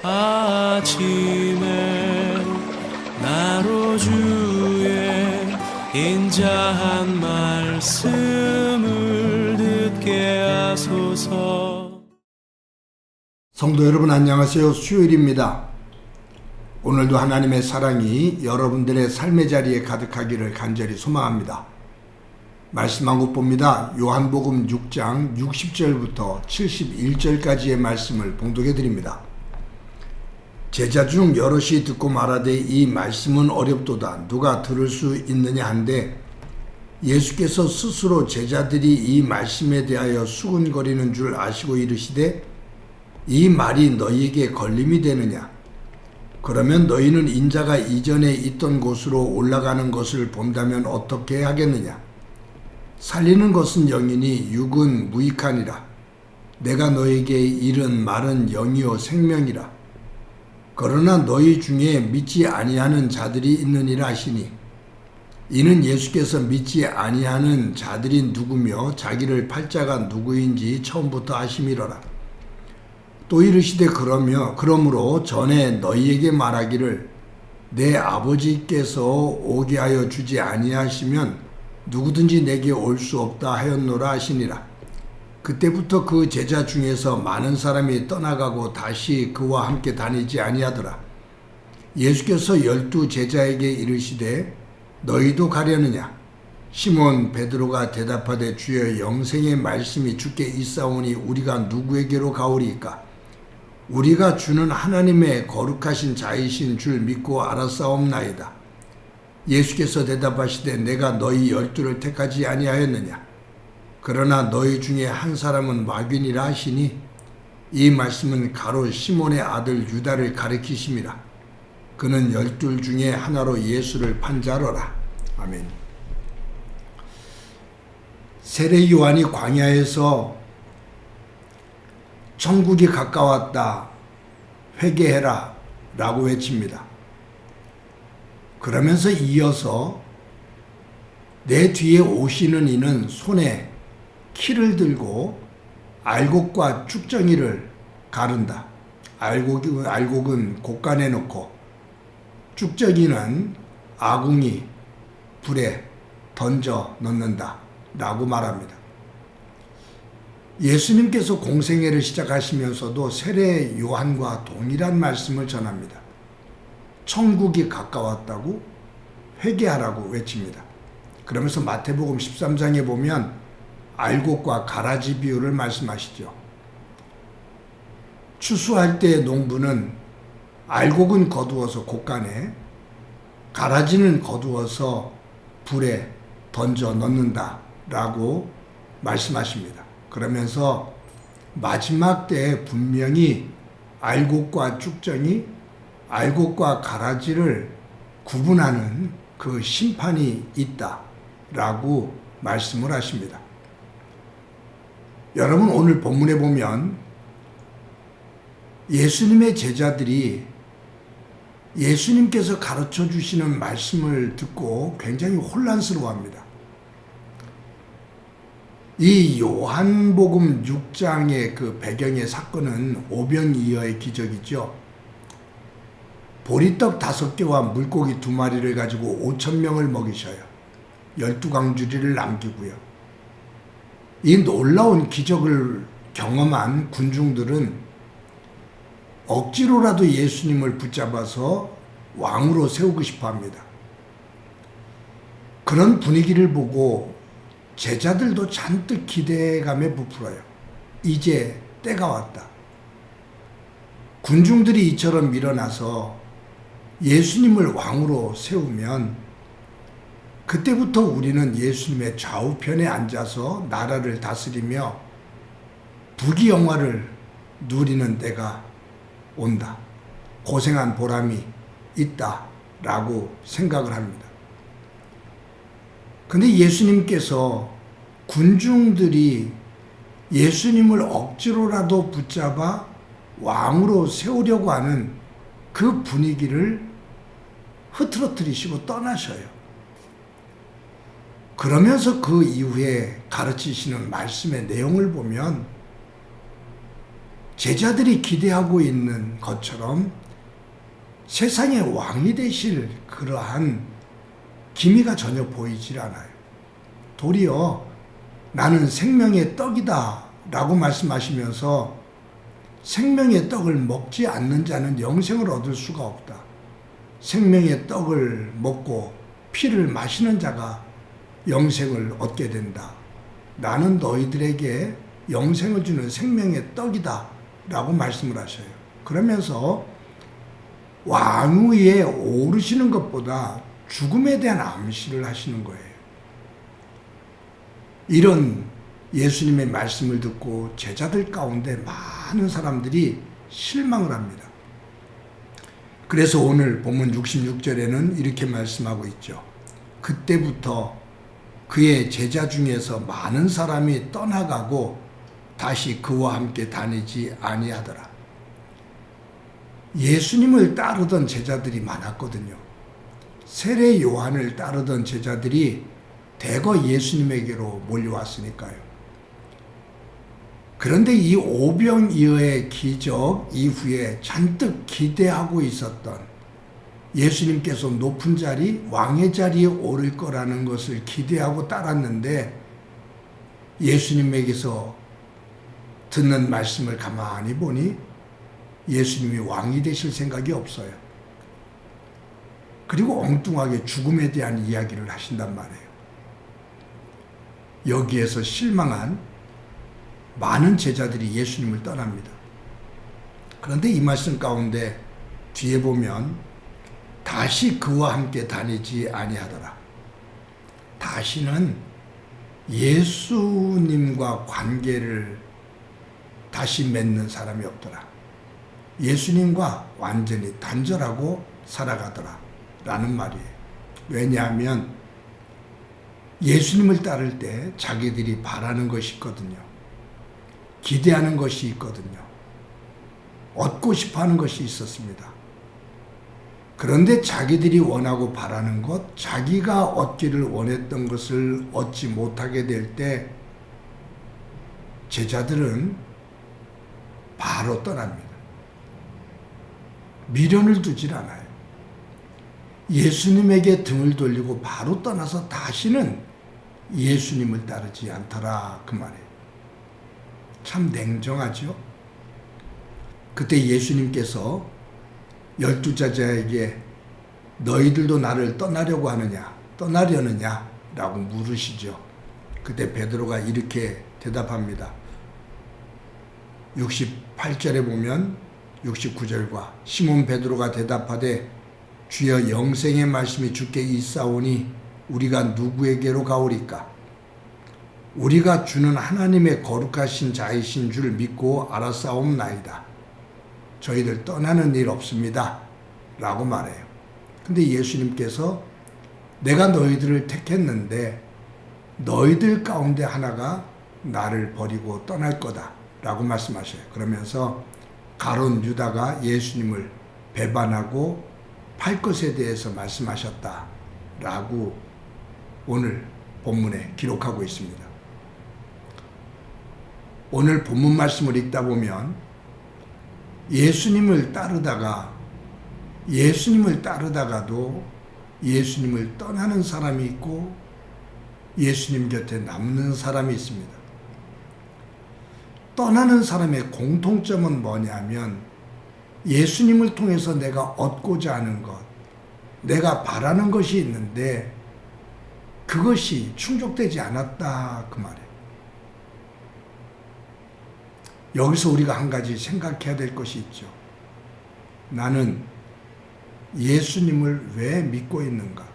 아침에 나로 주의 인자한 말씀을 듣게 하소서. 성도 여러분 안녕하세요. 수요일입니다. 오늘도 하나님의 사랑이 여러분들의 삶의 자리에 가득하기를 간절히 소망합니다. 말씀 한 곳 봅니다. 요한복음 6장 60절부터 71절까지의 말씀을 봉독해 드립니다. 제자 중 여럿이 듣고 말하되 이 말씀은 어렵도다 누가 들을 수 있느냐 한데 예수께서 스스로 제자들이 이 말씀에 대하여 수군거리는 줄 아시고 이르시되 이 말이 너희에게 걸림이 되느냐? 그러면 너희는 인자가 이전에 있던 곳으로 올라가는 것을 본다면 어떻게 하겠느냐? 살리는 것은 영이니 육은 무익하니라. 내가 너희에게 이른 말은 영이요 생명이라. 그러나 너희 중에 믿지 아니하는 자들이 있느니라 하시니 이는 예수께서 믿지 아니하는 자들이 누구며 자기를 팔자가 누구인지 처음부터 아심이로라. 또 이르시되 그러므로 전에 너희에게 말하기를 내 아버지께서 오게 하여 주지 아니하시면 누구든지 내게 올 수 없다 하였노라 하시니라. 그때부터 그 제자 중에서 많은 사람이 떠나가고 다시 그와 함께 다니지 아니하더라. 예수께서 12 제자에게 이르시되 너희도 가려느냐? 시몬 베드로가 대답하되 주여 영생의 말씀이 주께 있사오니 우리가 누구에게로 가오리이까? 우리가 주는 하나님의 거룩하신 자이신 줄 믿고 알았사옵나이다. 예수께서 대답하시되 내가 너희 12를 택하지 아니하였느냐? 그러나 너희 중에 한 사람은 마귀니라 하시니 이 말씀은 가로 시몬의 아들 유다를 가리키심이라. 그는 12 중에 하나로 예수를 판 자로라. 아멘. 세례 요한이 광야에서 천국이 가까웠다, 회개해라 라고 외칩니다. 그러면서 이어서 내 뒤에 오시는 이는 손에 키를 들고 알곡과 쭉정이를 가른다. 알곡은 곡간에 놓고 쭉정이는 아궁이 불에 던져 넣는다 라고 말합니다. 예수님께서 공생애를 시작하시면서도 세례 요한과 동일한 말씀을 전합니다. 천국이 가까웠다고 회개하라고 외칩니다. 그러면서 마태복음 13장에 보면 알곡과 가라지 비유를 말씀하시죠. 추수할 때의 농부는 알곡은 거두어서 곡간에, 가라지는 거두어서 불에 던져 넣는다 라고 말씀하십니다. 그러면서 마지막 때에 분명히 알곡과 쭉정이, 알곡과 가라지를 구분하는 그 심판이 있다라고 말씀을 하십니다. 여러분 오늘 본문에 보면 예수님의 제자들이 예수님께서 가르쳐 주시는 말씀을 듣고 굉장히 혼란스러워합니다. 이 요한복음 6장의 그 배경의 사건은 오병이어의 기적이죠. 보리떡 5개와 물고기 2마리를 가지고 5,000명을 먹이셔요. 12강주리를 남기고요. 이 놀라운 기적을 경험한 군중들은 억지로라도 예수님을 붙잡아서 왕으로 세우고 싶어 합니다. 그런 분위기를 보고 제자들도 잔뜩 기대감에 부풀어요. 이제 때가 왔다. 군중들이 이처럼 밀어나서 예수님을 왕으로 세우면 그때부터 우리는 예수님의 좌우편에 앉아서 나라를 다스리며 부귀영화를 누리는 때가 온다. 고생한 보람이 있다라고 생각을 합니다. 근데 예수님께서 군중들이 예수님을 억지로라도 붙잡아 왕으로 세우려고 하는 그 분위기를 흐트러뜨리시고 떠나셔요. 그러면서 그 이후에 가르치시는 말씀의 내용을 보면 제자들이 기대하고 있는 것처럼 세상의 왕이 되실 그러한 기미가 전혀 보이질 않아요. 도리어 나는 생명의 떡이다 라고 말씀하시면서 생명의 떡을 먹지 않는 자는 영생을 얻을 수가 없다. 생명의 떡을 먹고 피를 마시는 자가 영생을 얻게 된다. 나는 너희들에게 영생을 주는 생명의 떡이다 라고 말씀을 하셔요. 그러면서 왕위에 오르시는 것보다 죽음에 대한 암시를 하시는 거예요. 이런 예수님의 말씀을 듣고 제자들 가운데 많은 사람들이 실망을 합니다. 그래서 오늘 본문 66절에는 이렇게 말씀하고 있죠. 그때부터 그의 제자 중에서 많은 사람이 떠나가고 다시 그와 함께 다니지 아니하더라. 예수님을 따르던 제자들이 많았거든요. 세례 요한을 따르던 제자들이 대거 예수님에게로 몰려왔으니까요. 그런데 이 오병이어의 기적 이후에 잔뜩 기대하고 있었던 예수님께서 높은 자리, 왕의 자리에 오를 거라는 것을 기대하고 따랐는데 예수님에게서 듣는 말씀을 가만히 보니 예수님이 왕이 되실 생각이 없어요. 그리고 엉뚱하게 죽음에 대한 이야기를 하신단 말이에요. 여기에서 실망한 많은 제자들이 예수님을 떠납니다. 그런데 이 말씀 가운데 뒤에 보면 다시 그와 함께 다니지 아니하더라. 다시는 예수님과 관계를 다시 맺는 사람이 없더라. 예수님과 완전히 단절하고 살아가더라 라는 말이에요. 왜냐하면 예수님을 따를 때 자기들이 바라는 것이 있거든요. 기대하는 것이 있거든요. 얻고 싶어하는 것이 있었습니다. 그런데 자기들이 원하고 바라는 것, 자기가 얻기를 원했던 것을 얻지 못하게 될 때 제자들은 바로 떠납니다. 미련을 두질 않아요. 예수님에게 등을 돌리고 바로 떠나서 다시는 예수님을 따르지 않더라 그 말이에요. 참 냉정하죠. 그때 예수님께서 12제자에게 너희들도 나를 떠나려느냐 라고 물으시죠. 그때 베드로가 이렇게 대답합니다. 68절에 보면 69절과 시몬 베드로가 대답하되 주여 영생의 말씀이 주께 있사오니 우리가 누구에게로 가오리까? 우리가 주는 하나님의 거룩하신 자이신 줄 믿고 알았사옵나이다. 저희들 떠나는 일 없습니다 라고 말해요. 근데 예수님께서 내가 너희들을 택했는데 너희들 가운데 하나가 나를 버리고 떠날 거다 라고 말씀하셔요. 그러면서 가룟 유다가 예수님을 배반하고 팔 것에 대해서 말씀하셨다 라고 오늘 본문에 기록하고 있습니다. 오늘 본문 말씀을 읽다 보면 예수님을 따르다가도 예수님을 떠나는 사람이 있고 예수님 곁에 남는 사람이 있습니다. 떠나는 사람의 공통점은 뭐냐면 예수님을 통해서 내가 얻고자 하는 것, 내가 바라는 것이 있는데 그것이 충족되지 않았다 그 말이에요. 여기서 우리가 한 가지 생각해야 될 것이 있죠. 나는 예수님을 왜 믿고 있는가?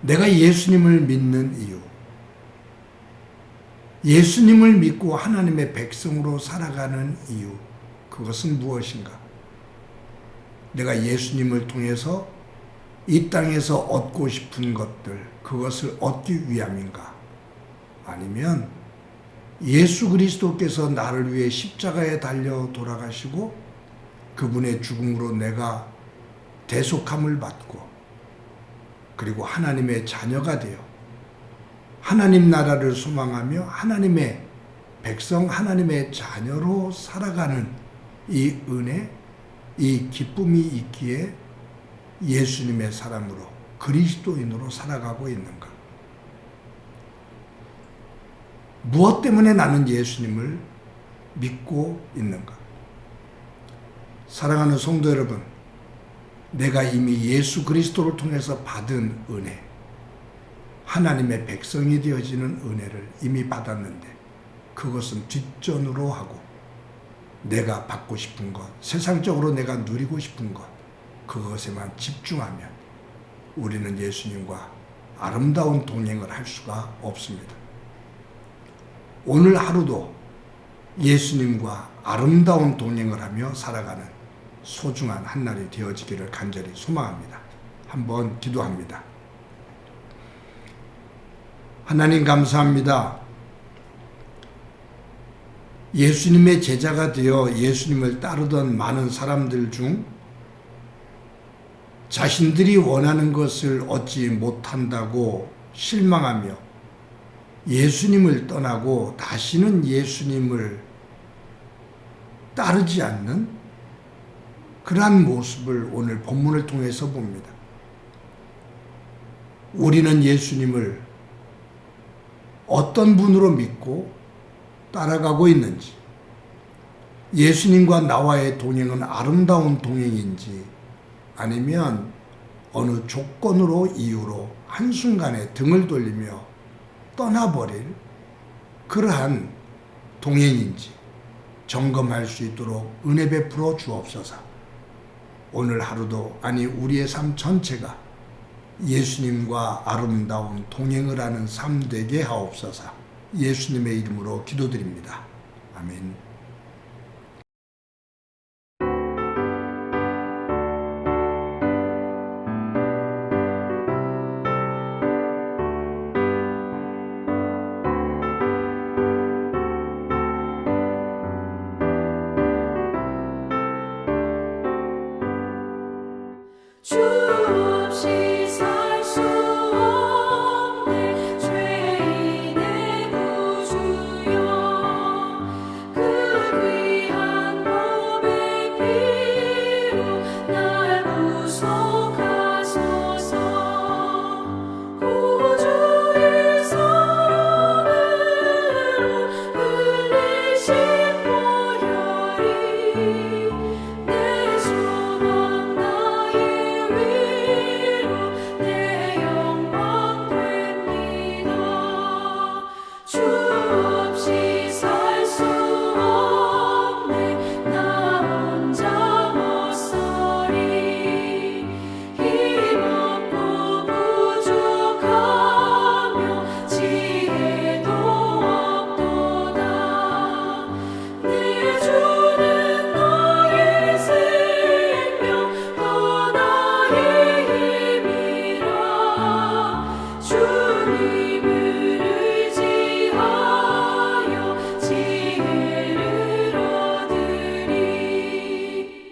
내가 예수님을 믿는 이유, 예수님을 믿고 하나님의 백성으로 살아가는 이유, 그것은 무엇인가? 내가 예수님을 통해서 이 땅에서 얻고 싶은 것들, 그것을 얻기 위함인가? 아니면 예수 그리스도께서 나를 위해 십자가에 달려 돌아가시고 그분의 죽음으로 내가 대속함을 받고 그리고 하나님의 자녀가 되어 하나님 나라를 소망하며 하나님의 백성 하나님의 자녀로 살아가는 이 은혜, 이 기쁨이 있기에 예수님의 사람으로 그리스도인으로 살아가고 있는가? 무엇 때문에 나는 예수님을 믿고 있는가? 사랑하는 성도 여러분, 내가 이미 예수 그리스도를 통해서 받은 은혜, 하나님의 백성이 되어지는 은혜를 이미 받았는데 그것은 뒷전으로 하고 내가 받고 싶은 것, 세상적으로 내가 누리고 싶은 것, 그것에만 집중하면 우리는 예수님과 아름다운 동행을 할 수가 없습니다. 오늘 하루도 예수님과 아름다운 동행을 하며 살아가는 소중한 한날이 되어지기를 간절히 소망합니다. 한번 기도합니다. 하나님 감사합니다. 예수님의 제자가 되어 예수님을 따르던 많은 사람들 중 자신들이 원하는 것을 얻지 못한다고 실망하며 예수님을 떠나고 다시는 예수님을 따르지 않는 그러한 모습을 오늘 본문을 통해서 봅니다. 우리는 예수님을 어떤 분으로 믿고 따라가고 있는지, 예수님과 나와의 동행은 아름다운 동행인지 아니면 어느 조건으로 이유로 한순간에 등을 돌리며 떠나버릴 그러한 동행인지 점검할 수 있도록 은혜 베풀어 주옵소서. 오늘 하루도 아니 우리의 삶 전체가 예수님과 아름다운 동행을 하는 삶 되게 하옵소서. 예수님의 이름으로 기도드립니다. 아멘.